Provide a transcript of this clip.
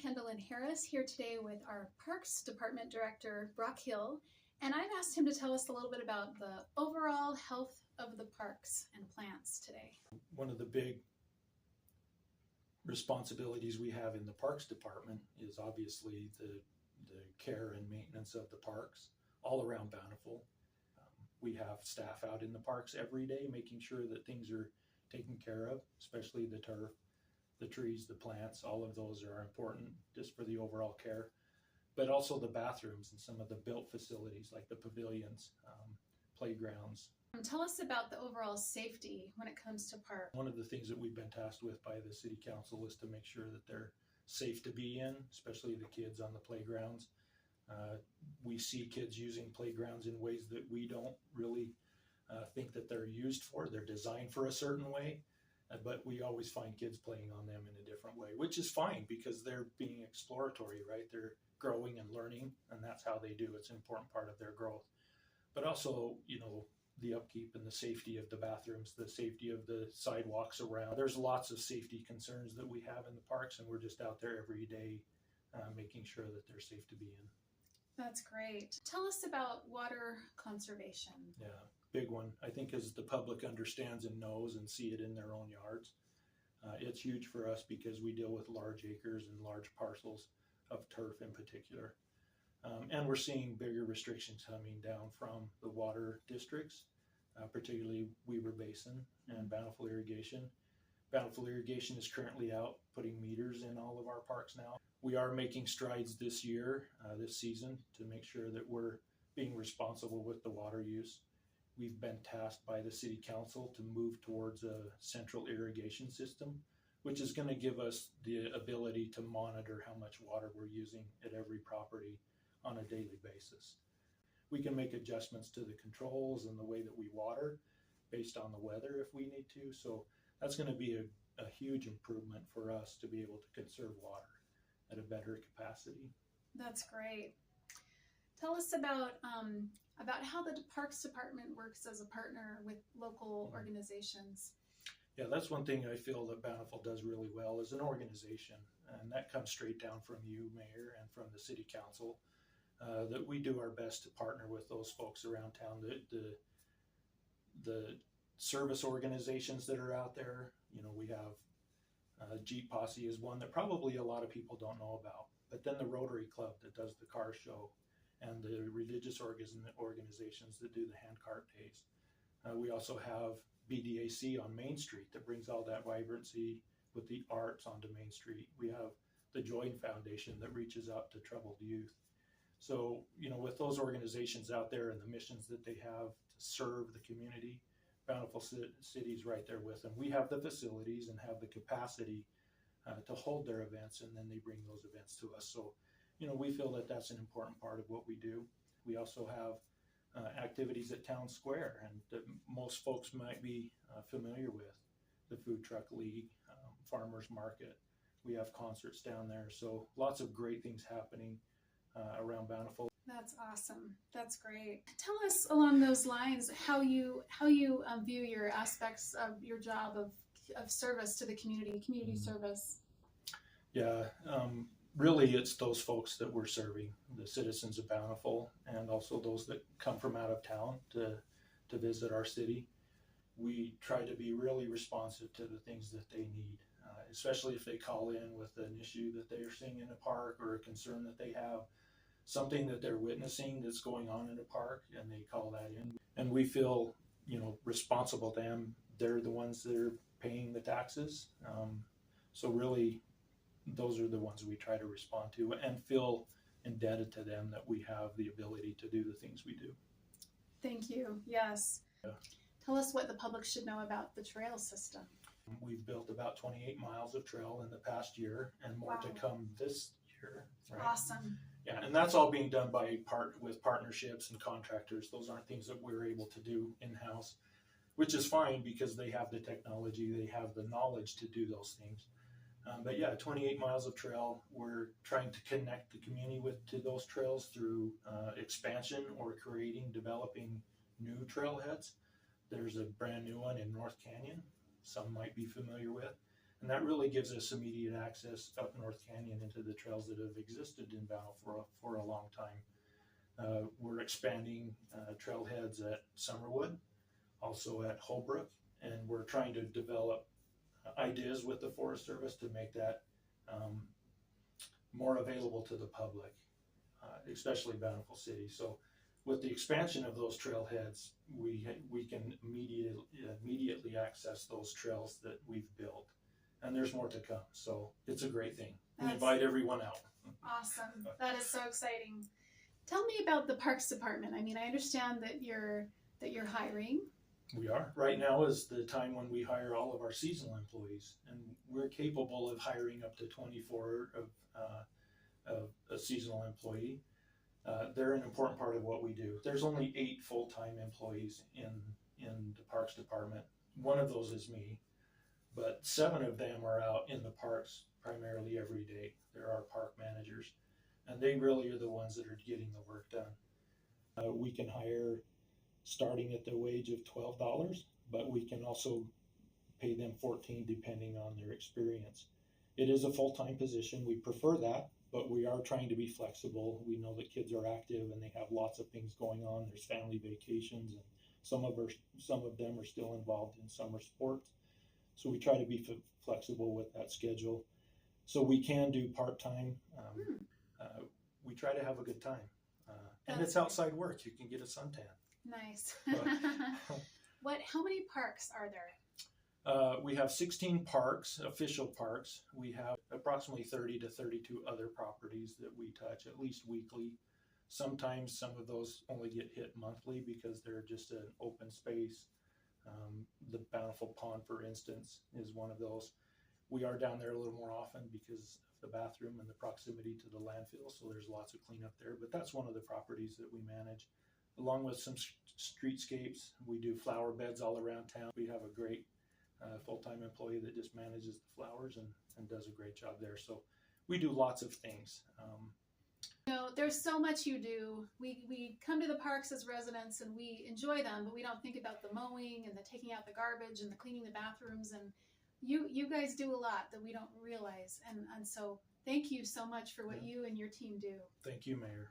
Kendall Harris here today with our Parks Department Director, Brock Hill, and I've asked him to tell us a little bit about the overall health of the parks and plants today. One of the big responsibilities we have in the Parks Department is obviously the care and maintenance of the parks all around Bountiful. We have staff out in the parks every day making sure that things are taken care of, especially the turf, the trees, the plants. All of those are important just for the overall care, but also the bathrooms and some of the built facilities like the pavilions, playgrounds. Tell us about the overall safety when it comes to parks. One of the things that we've been tasked with by the City Council is to make sure that they're safe to be in, especially the kids on the playgrounds. We see kids using playgrounds in ways that we don't really think that they're used for. They're designed for a certain way, but we always find kids playing on them in a different way, which is fine because they're being exploratory, right? They're growing and learning, and that's how they do. It's an important part of their growth. But also, the upkeep and the safety of the bathrooms, the safety of the sidewalks around. There's lots of safety concerns that we have in the parks, and we're just out there every day making sure that they're safe to be in. That's great. Tell us about water conservation. Yeah, big one. I think as the public understands and knows and see it in their own yards, it's huge for us because we deal with large acres and large parcels of turf in particular. And we're seeing bigger restrictions coming down from the water districts, particularly Weber Basin and Bountiful Irrigation. Bountiful Irrigation is currently out putting meters in all of our parks now. We are making strides this year, this season, to make sure that we're being responsible with the water use. We've been tasked by the City Council to move towards a central irrigation system, which is going to give us the ability to monitor how much water we're using at every property on a daily basis. We can make adjustments to the controls and the way that we water based on the weather if we need to. So that's going to be a huge improvement for us to be able to conserve water at a better capacity. That's great. Tell us about how the Parks Department works as a partner with local organizations. Yeah, that's one thing I feel that Bountiful does really well as an organization, and that comes straight down from you, Mayor, and from the City Council. That we do our best to partner with those folks around town, the service organizations that are out there. We have Jeep Posse is one that probably a lot of people don't know about, but then the Rotary Club that does the car show and the religious organizations that do the handcart days. We also have BDAC on Main Street that brings all that vibrancy with the arts onto Main Street. We have the Join Foundation that reaches out to troubled youth. So, with those organizations out there and the missions that they have to serve the community, Bountiful City's right there with them. We have the facilities and have the capacity to hold their events, and then they bring those events to us. So, we feel that that's an important part of what we do. We also have activities at Town Square, and that most folks might be familiar with. The Food Truck League, Farmers Market. We have concerts down there. So lots of great things happening around Bountiful. That's awesome. That's great. Tell us along those lines how you view your aspects of your job of service to the community service. Yeah, really it's those folks that we're serving, the citizens of Bountiful, and also those that come from out of town to visit our city. We try to be really responsive to the things that they need, especially if they call in with an issue that they're seeing in a park or a concern that they have. Something that they're witnessing that's going on in a park, and they call that in. And we feel, responsible to them. They're the ones that are paying the taxes. So really, those are the ones we try to respond to and feel indebted to them that we have the ability to do the things we do. Thank you. Yes. Yeah. Tell us what the public should know about the trail system. We've built about 28 miles of trail in the past year, and more to come this year. Right? Awesome. Yeah, and that's all being done with partnerships and contractors. Those aren't things that we're able to do in-house, which is fine because they have the technology, they have the knowledge to do those things. But yeah, 28 miles of trail. We're trying to connect the community to those trails through expansion or developing new trailheads. There's a brand new one in North Canyon, some might be familiar with. And that really gives us immediate access up North Canyon into the trails that have existed in Bountiful for a long time. We're expanding trailheads at Summerwood, also at Holbrook, and we're trying to develop ideas with the Forest Service to make that more available to the public, especially Bountiful City. So with the expansion of those trailheads, we can immediately access those trails that we've built. And there's more to come. So it's a great thing. We invite everyone out. Awesome. That is so exciting. Tell me about the Parks Department. I mean, I understand that you're hiring. We are. Right now is the time when we hire all of our seasonal employees, and we're capable of hiring up to 24 of a seasonal employee. They're an important part of what we do. There's only 8 full-time employees in the Parks Department. One of those is me, but 7 of them are out in the parks primarily every day. They're our park managers, and they really are the ones that are getting the work done. We can hire starting at the wage of $12, but we can also pay them $14 depending on their experience. It is a full-time position. We prefer that, but we are trying to be flexible. We know that kids are active and they have lots of things going on. There's family vacations, and some of them are still involved in summer sports. So we try to be flexible with that schedule. So we can do part-time. We try to have a good time. And it's outside work. You can get a suntan. Nice. How many parks are there? We have 16 parks, official parks. We have approximately 30 to 32 other properties that we touch at least weekly. Sometimes some of those only get hit monthly because they're just an open space. The Bountiful Pond, for instance, is one of those. We are down there a little more often because of the bathroom and the proximity to the landfill, so there's lots of cleanup there. But that's one of the properties that we manage, along with some streetscapes. We do flower beds all around town. We have a great full-time employee that just manages the flowers and does a great job there. So we do lots of things. There's so much you do. We come to the parks as residents and we enjoy them, but we don't think about the mowing and the taking out the garbage and the cleaning the bathrooms. And you guys do a lot that we don't realize. And so thank you so much for what you and your team do. Thank you, Mayor.